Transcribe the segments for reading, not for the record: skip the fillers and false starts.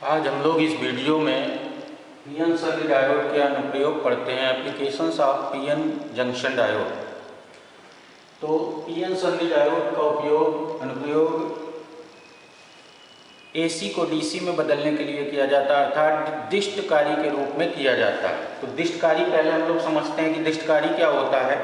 आज हम लोग इस वीडियो में पीएन सन्नी डायोड के अनुप्रयोग पढ़ते हैं। Applications of PN junction diode. तो पीएन सन्नी डायोड का अनुप्रयोग एसी को डीसी में बदलने के लिए किया जाता है, अर्थात दिष्टकारी के रूप में किया जाता है। तो दिष्टकारी पहले हम लोग समझते हैं कि दिष्टकारी क्या होता है।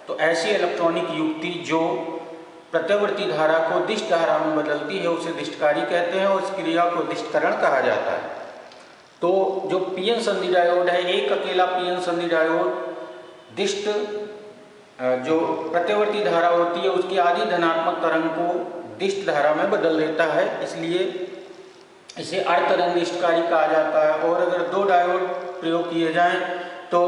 तो ऐसी इलेक्ट्रॉनिक युक्ति जो प्रत्यावर्ती धारा को दिष्ट धारा में बदलती है उसे दिष्टकारी कहते हैं और इस क्रिया को दिष्टकरण कहा जाता है। तो जो पीएन सन्नी डायोड है, एक अकेला पीएन सन्नी डायोड दिष्ट जो प्रत्यावर्ती धारा होती है उसकी आधी धनात्मक तरंग को दिष्ट धारा में बदल देता है, इसलिए इसे अर्धतरंग दिष्टकारी कहा जाता है। और अगर दो डायोड प्रयोग किए जाएं तो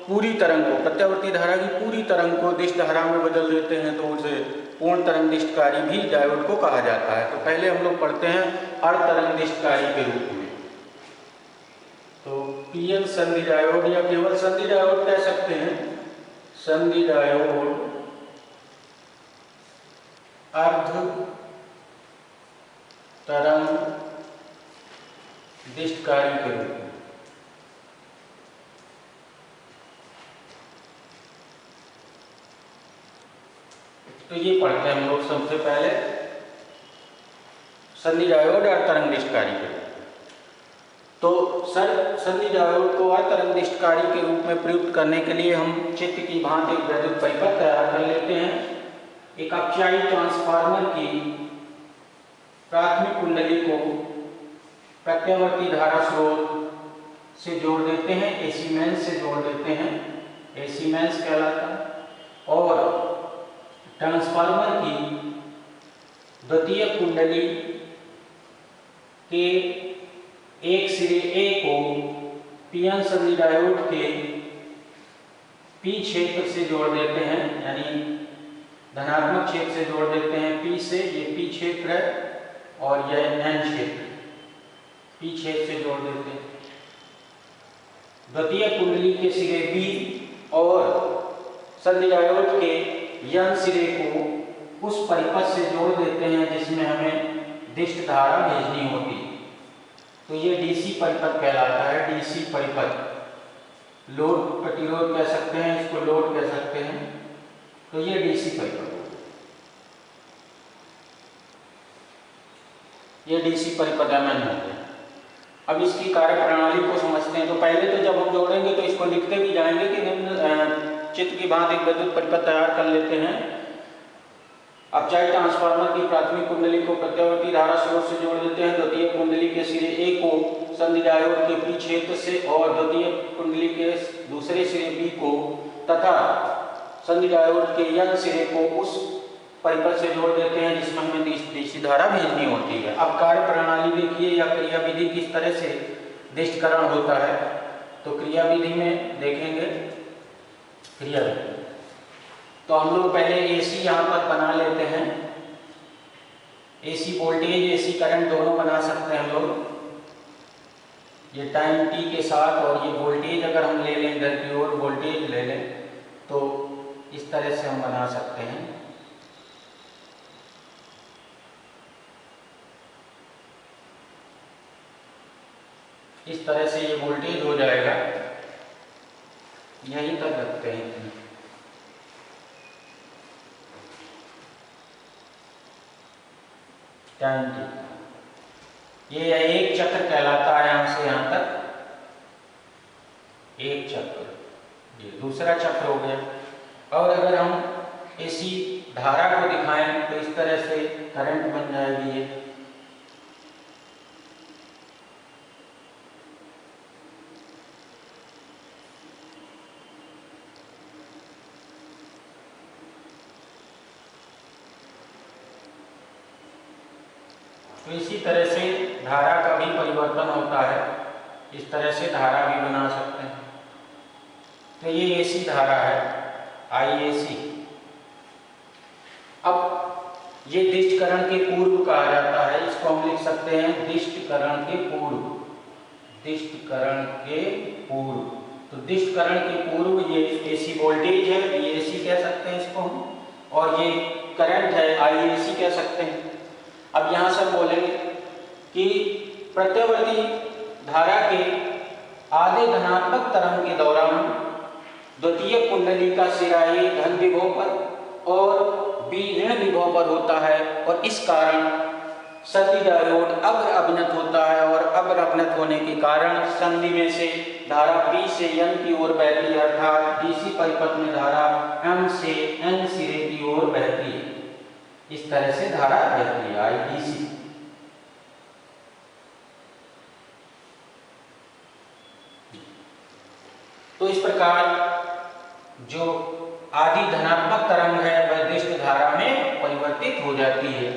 पूरी तरंग को, प्रत्यावर्ती धारा की पूरी तरंग को दिष्ट धारा में बदल देते हैं, तो उसे पूर्ण तरंग दिष्टकारी भी डायोड को कहा जाता है। तो पहले हम लोग पढ़ते हैं अर्धतरंग दिष्टकारी के रूप में। तो पीएन सन्नी डायोड या केवल सन्नी डायोड कह सकते हैं। सन्नी डायोड अर्ध तरंग दिष्टकारी के रूप में। तो ये पढ़ते हैं हम लोग सबसे पहले सन्नी डायोड और तरंग दिष्टकारी के रूप में। तो सन्नी डायोड को तरंग दिष्टकारी के रूप में प्रयुक्त करने के लिए हम चित्र की भांति एक वैद्युत परिपथ तैयार कर लेते हैं। एक अपचायी ट्रांसफार्मर की प्राथमिक कुंडली को प्रत्यावर्ती धारा स्रोत से जोड़ देते हैं, एसी मेंस से जोड़ देते हैं, एसी मेंस कहलाता है। और ट्रांसफार्मर की द्वितीय कुंडली के एक सिरे ए को पीएन सन्नी डायोड के पी क्षेत्र से जोड़ देते हैं, यानी धनात्मक क्षेत्र से जोड़ देते हैं पी से। ये पी क्षेत्र है और यह एन क्षेत्र, पी क्षेत्र से जोड़ देते हैं। द्वितीय कुंडली के सिरे बी और सन्नी डायोड के यन सिरे को उस परिपथ से जोड़ देते हैं जिसमें हमें दिष्ट धारा भेजनी होती है। तो ये डीसी परिपथ कहलाता है, डीसी परिपथ। लोड प्रतिरोध कह सकते हैं, इसको लोड कह सकते हैं। तो ये डीसी परिपथ, ये डीसी परिपथ एमएन होते हैं। अब इसकी कार्यप्रणाली को समझते हैं। तो पहले तो जब हम जोड़ेंगे तो इसको लिखते भी जाएंगे कि निम्न चित्र की भांति एक वैद्युत परिपथ तैयार कर लेते हैं। अपचायी ट्रांसफार्मर की प्राथमिक कुंडली को प्रत्यावर्ती धारा स्रोत से जोड़ देते हैं। द्वितीय कुंडली के सिरे ए को सन्नी डायोड के पी क्षेत्र से और द्वितीय कुंडली के दूसरे सिरे बी को तथा सन्नी डायोड के यन सिरे को उस परिपथ से जोड़ देते हैं जिसमें हमें डीसी धारा भेजनी होती है। अब कार्य प्रणाली देखिए या क्रिया विधि किस तरह से दिष्टकरण होता है। तो क्रिया विधि में देखेंगे, क्रिया विधि तो हम लोग पहले एसी यहाँ पर बना लेते हैं। एसी वोल्टेज, एसी करंट दोनों बना सकते हैं हम लोग। ये टाइम टी के साथ, और ये वोल्टेज अगर हम ले लें, इधर की ओर वोल्टेज ले लें, तो इस तरह से हम बना सकते हैं। इस तरह से ये वोल्टेज हो जाएगा, यहीं तक रखते हैं। टाइम टी, ये एक चक्र कहलाता है, यहां से यहां तक एक चक्र, ये दूसरा चक्र हो गया। और अगर हम एसी धारा को दिखाएं तो इस तरह से करंट बन जाएगी। ये तो इसी तरह से धारा का भी परिवर्तन होता है, इस तरह से धारा भी बना सकते हैं। तो ये एसी धारा है, आईएसी। अब ये दिष्टकरण के पूर्व कहा जाता है, इसको हम लिख सकते हैं दिष्टकरण के पूर्व, दिष्टकरण के पूर्व। तो दिष्टकरण के पूर्व ये एसी वोल्टेज है, ये एसी कह सकते हैं इसको हम, और ये करंट है, आईएसी कह सकते हैं। अब यहाँ से हम बोलेंगे कि प्रत्यावर्ती धारा के आधे धनात्मक तरंग के दौरान द्वितीय कुंडली का सिरा A धन विभव पर और B ऋण विभव पर होता है और इस कारण संधि डायोड अग्र अभिनत होता है और अग्र अभिनत होने के कारण संधि में से धारा P से N की ओर बहती है, अर्थात DC परिपथ में धारा M से N सिरे की ओर बहती है। इस तरह से धारा बहती है IDC। तो इस प्रकार जो आदि धनात्मक तरंग है वह दिष्ट धारा में परिवर्तित हो जाती है।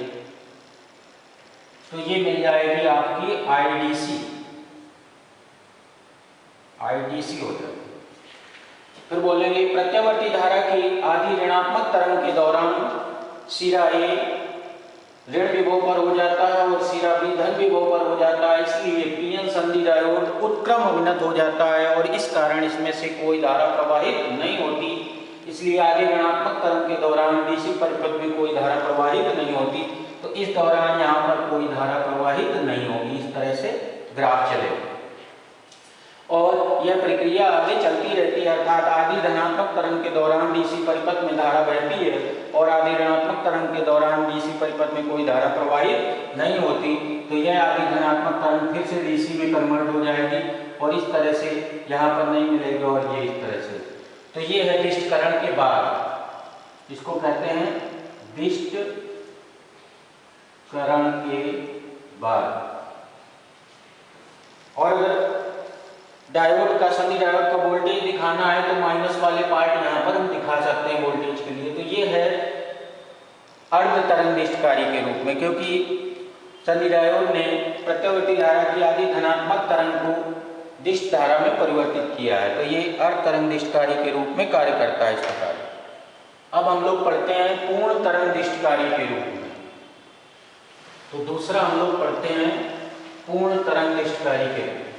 तो ये मिल जाएगी आपकी IDC हो जाएगी। फिर बोलेंगे प्रत्यावर्ती धारा की आदि ऋणात्मक तरंग के दौरान सिरा A ऋण विभव पर हो जाता है और सिरा B धन विभव पर हो जाता है, इसलिए पीएन संधि डायोड उत्क्रम अभिनत हो जाता है और इस कारण इसमें से कोई धारा प्रवाहित नहीं होती। इसलिए आदि ऋणात्मक तरंग के दौरान DC परिपथ में कोई धारा प्रवाहित नहीं होती, तो इस दौरान यहाँ पर कोई धारा प्रवाहित नहीं होगी। इस तरह से ग्राफ चलेगा और यह प्रक्रिया आगे चलती रहती है, अर्थात आदि धनात्मक तरंग के दौरान DC परिपथ में धारा बहती है और आदि ऋणात्मक तरंग के दौरान DC परिपथ में कोई धारा प्रवाहित नहीं होती। तो यह आदि धनात्मक तरंग फिर से DC में कन्वर्ट हो जाएगी और इस तरह से यहाँ पर नहीं मिलेगी और ये इस तरह से। तो ये है दिष्टकरण के बाद, इसको कहते हैं दिष्टकरण के बाद। और अगर डायोड का संधि डायोड का वोल्टेज दिखाना है तो माइनस वाले पार्ट यहाँ पर हम दिखा सकते हैं वोल्टेज के लिए। तो ये है अर्ध तरंग दिष्टकारी के रूप में, क्योंकि संधि डायोड ने प्रत्यावर्ती धारा की आदि धनात्मक तरंग को दिष्ट धारा में परिवर्तित किया है, तो ये अर्ध तरंग दिष्टकारी के रूप में कार्य करता है इस प्रकार। अब हम लोग पढ़ते हैं पूर्ण तरंग दिष्टकारी के रूप में। तो दूसरा हम लोग पढ़ते हैं पूर्ण तरंग दिष्टकारी के रूप में।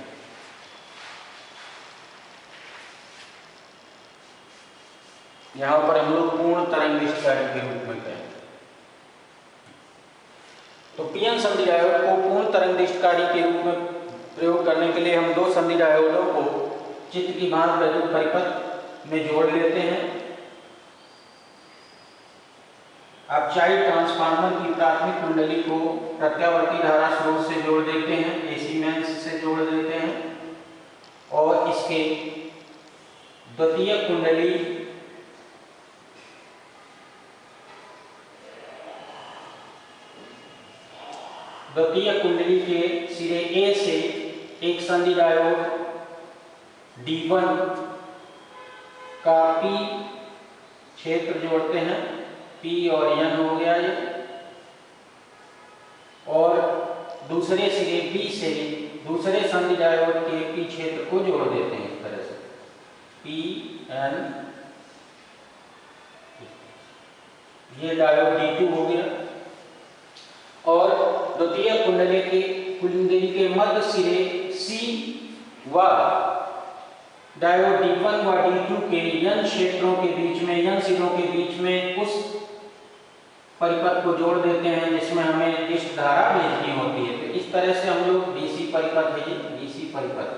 यहाँ पर हम लोग पूर्ण तरंग दिष्टकारी के रूप में कहें तो पीएन संधि डायोड को पूर्ण तरंग दिष्टकारी के रूप में प्रयोग करने के लिए हम दो संधि डायोडों को चित्र की भांति वैद्युत परिपथ में जोड़ लेते हैं। अपचायी ट्रांसफार्मर की प्राथमिक कुंडली को प्रत्यावर्ती धारा स्रोत से जोड़ देते हैं, AC मेंस से जोड़ देते हैं और इसके द्वितीय कुंडली के सिरे A से एक संधि डायोड D1 का P क्षेत्र जोड़ते हैं, P और N हो गया ये, और दूसरे सिरे B से दूसरे संधि डायोड के P क्षेत्र को जोड़ देते हैं इस तरह से P N। ये डायोड D2 हो गया और द्वितीय कुंडली के मध्य सिरे C व डायोड D1 व D2 के N क्षेत्रों के बीच में, N सिरों के बीच में उस परिपथ को जोड़ देते हैं जिसमें हमें दिष्ट धारा भेजनी होती है। तो इस तरह से हम लोग DC परिपथ है, ये DC परिपथ,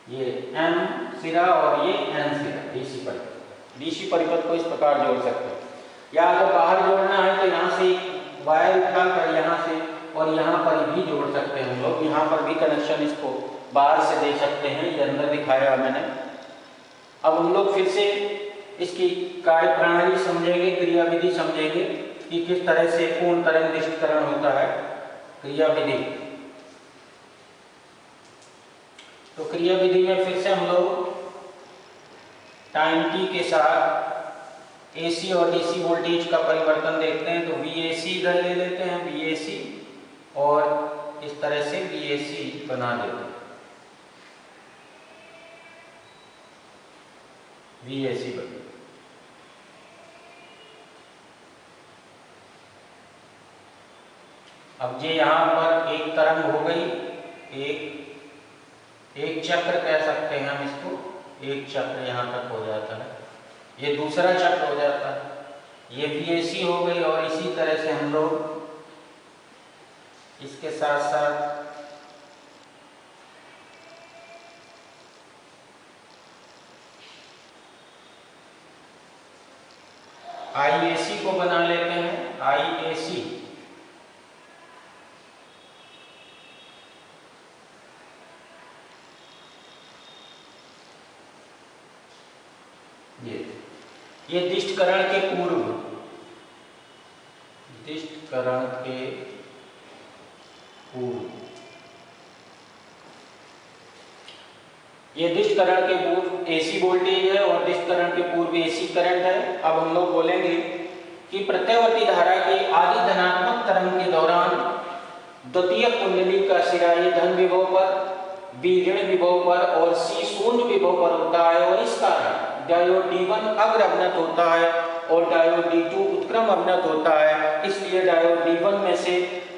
ये M सिरा और ये N सिरा DC परिपथ को इस प्रकार जोड़ सकते हैं। या अगर बाहर जोड़ना है तो यहाँ से वायर उठाकर यहाँ से और यहाँ पर भी जोड़ सकते हैं हम लोग। यहाँ पर भी कनेक्शन इसको बाहर से दे सकते हैं, ये अंदर दिखाया मैंने। अब हम लोग फिर से इसकी कार्य प्रणाली समझेंगे, क्रिया विधि समझेंगे कि किस तरह से पूर्ण तरंग दिष्टकरण होता है, क्रिया विधि। तो क्रिया विधि में फिर से हम लोग टाइम t के साथ AC और DC वोल्टेज का परिवर्तन देखते हैं। तो VAC इधर ले लेते हैं, VAC, और इस तरह से VAC बना देते हैं, VAC बना। अब ये यहाँ पर एक तरंग हो गई, एक चक्र कह सकते हैं हम इसको, एक चक्र यहाँ तक हो जाता है, ये दूसरा चक्र हो जाता है, ये VAC हो गई। और इसी तरह से हम लोग इसके साथ साथ IAC को बना लेते हैं, IAC। ये दिष्टकरण के पूर्व, दिष्टकरण के पूर्व, ये दिष्टकरण के पूर्व AC वोल्टेज है और दिष्टकरण के पूर्व AC करंट है। अब हम लोग बोलेंगे कि प्रत्यावर्ती धारा के आदि धनात्मक तरंग के दौरान द्वितीय कुंडली का सिरा ये धन विभव पर, B ऋण विभव पर और C शून्य विभव पर होता है और इस कारण डायोड D1 अग्र अवनत होता है और डायोड D2 उत्क्रम अवनत होता है। इसलिए डायोड D1 में से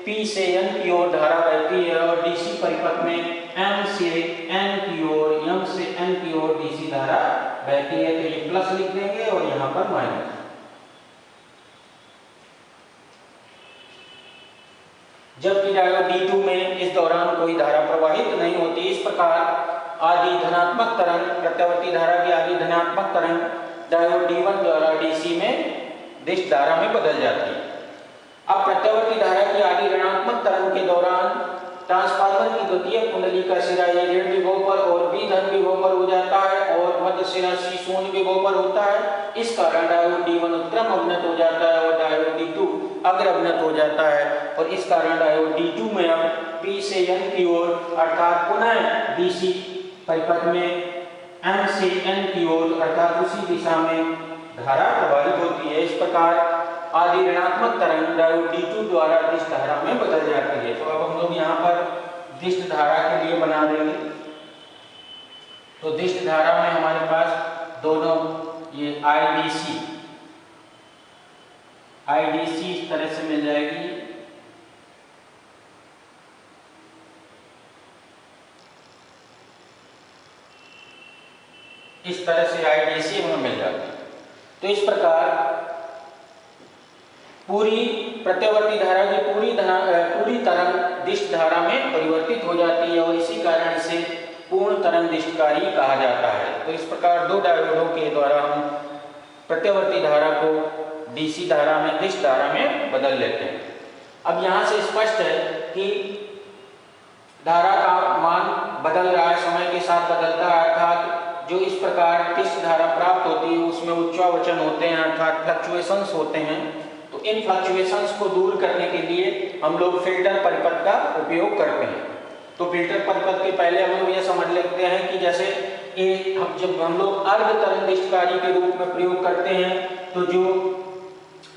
P से N की ओर धारा बहती है और DC परिपथ में M से N की ओर, M से N की ओर DC धारा बहती है। तो ये प्लस लिख देंगे और यहाँ पर माइनस। जबकि डायोड D2 में इस दौरान कोई धारा प्रवाहित नहीं होती। इस प्रकार आदि धनात्मक तरंग, प्रत्यावर्ती धारा की आदि धनात्मक तरंग डायोड D1 द्वारा DC में दिष्ट धारा में बदल जाती है। अब प्रत्यावर्ती धारा की आदि ऋणात्मक तरंग के दौरान ट्रांसफार्मर की द्वितीय कुंडली का सिरा ये ऋण विभव पर और B धन विभव पर हो जाता है और मध्य सिरा C शून्य विभव पर होता है। इस कारण डायोड D1 उत्क्रम अवनत हो जाता है और डायोड D2 अग्र अवनत हो जाता है और इस कारण डायोड D2 में अब P से N की ओर अर्थात पुनः DC परिपथ में M से N की ओर अर्थात उसी दिशा में धारा प्रवाहित होती है। इस प्रकार आदि ऋणात्मक तरंग डायोड D2 द्वारा दिष्ट धारा में बदल जाती है। तो अब हम लोग यहाँ पर दिष्ट धारा के लिए बना देंगे। तो दिष्ट धारा में हमारे पास दोनों ये IDC इस तरह से मिल जाएगी। इस तरह से IDC हमें मिल जाती है। तो इस प्रकार पूरी प्रत्यावर्ती धारा की पूरी तरंग दिष्ट धारा में परिवर्तित हो जाती है और इसी कारण इसे पूर्ण तरंग दिष्टकारी कहा जाता है। तो इस प्रकार दो डायोडों के द्वारा हम प्रत्यावर्ती धारा को DC धारा में, दिष्ट धारा में बदल लेते हैं। अब यहाँ से स्पष्ट है कि धारा का मान बदल रहा है, समय के साथ बदलता है, अर्थात जो इस प्रकार दिष्ट धारा प्राप्त होती है उसमें उच्चावचन होते हैं अर्थात फ्लक्चुएशंस होते हैं। तो इन फ्लक्चुएशंस को दूर करने के लिए हम लोग फिल्टर परिपथ का उपयोग करते हैं। तो फिल्टर परिपथ के पहले हम लोग ये समझ लेते हैं कि जैसे जब हम लोग अर्ध तरंग दिष्टकारी के रूप में प्रयोग करते हैं तो जो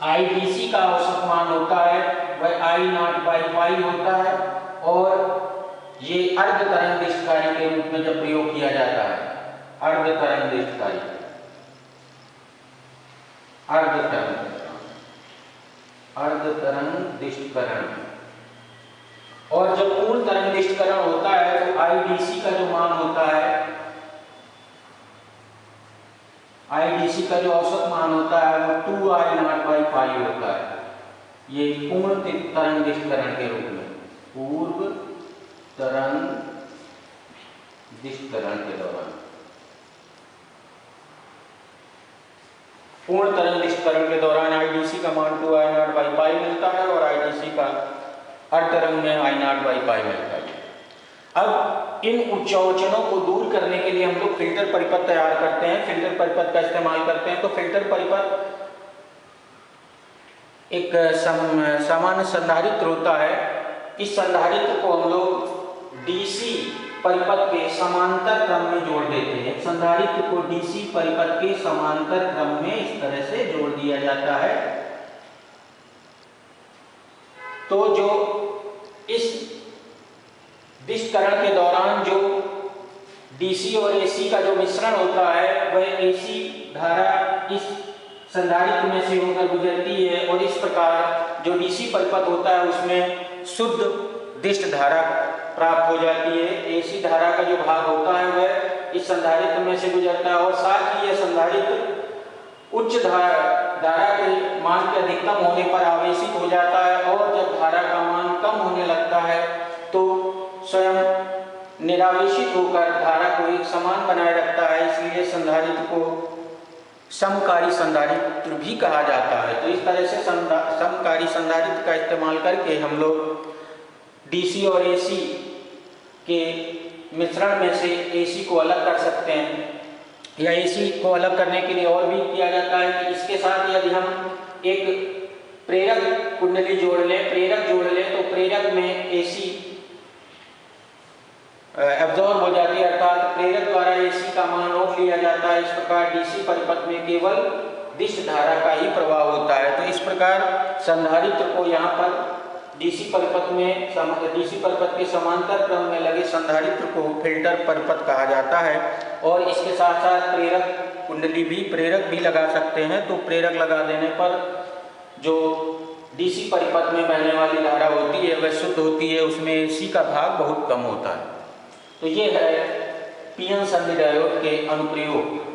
IDC का औसत मान होता है वह I0/पाई होता है और ये अर्ध तरंग दिष्टकारी के रूप में जब प्रयोग किया जाता है, अर्ध तरंग दिष्टकारी, अर्ध तरंग दिष्टकरण। और जब पूर्ण तरंग दिष्टकरण होता है तो IDC का जो मान होता है, IDC का जो औसत मान होता है वो 2I0/पाई होता है। ये पूर्ण तरंग दिष्टकरण के रूप में, पूर्व तरंग दिष्टकरण के दौरान, पूर्ण तरंग दिष्टकरण के दौरान IDC का मान 2I0/पाई मिलता है और IDC का अर्ध तरंग में I0/पाई मिलता है। अब इन उच्चावचनों को दूर करने के लिए हम लोग फिल्टर परिपथ तैयार करते हैं, फिल्टर परिपथ का इस्तेमाल करते हैं। तो फिल्टर परिपथ एक सामान्य संधारित्र होता है। इस संधारित्र को हम लोग DC परिपथ के समांतर क्रम में जोड़ देते हैं। संधारित्र को DC परिपथ के समांतर क्रम में इस तरह से जोड़ दिया जाता है। तो जो इस दिष्टकरण के दौरान जो DC और AC का जो मिश्रण होता है वह AC धारा इस संधारित्र में से होकर गुजरती है और इस प्रकार जो DC परिपथ होता है उसमें शुद्ध दिष्ट धारा प्राप्त हो जाती है। AC धारा का जो भाग होता है वह इस संधारित्र में से गुजरता है और साथ ही यह संधारित्र उच्च धारा के मान के अधिकतम होने पर आवेशित हो जाता है और जब धारा का मान कम होने लगता निरावेशित होकर धारा को एक समान बनाए रखता है, इसलिए संधारित्र को समकारी संधारित्र भी कहा जाता है। तो इस तरह से समकारी संधारित्र का इस्तेमाल करके हम लोग डीसी और एसी के मिश्रण में से एसी को अलग कर सकते हैं, या एसी को अलग करने के लिए और भी किया जाता है कि इसके साथ यदि हम एक प्रेरक कुंडली जोड़ लें, प्रेरक जोड़ लें, तो प्रेरक में एसी एब्जॉर्ब हो जाती है, अर्थात प्रेरक द्वारा एसी का मान रोक लिया जाता है। इस प्रकार डीसी परिपथ में केवल दिष्ट धारा का ही प्रवाह होता है। तो इस प्रकार संधारित्र को यहाँ पर डीसी परिपथ के समांतर क्रम में लगे संधारित्र को फिल्टर परिपथ कहा जाता है। और इसके साथ साथ प्रेरक कुंडली भी, प्रेरक भी लगा सकते हैं। तो प्रेरक लगा देने पर जो डीसी परिपथ में बहने वाली धारा होती है वह शुद्ध होती है, उसमें एसी का भाग बहुत कम होता है। तो ये है पीएन संधि डायोड के अनुप्रयोग।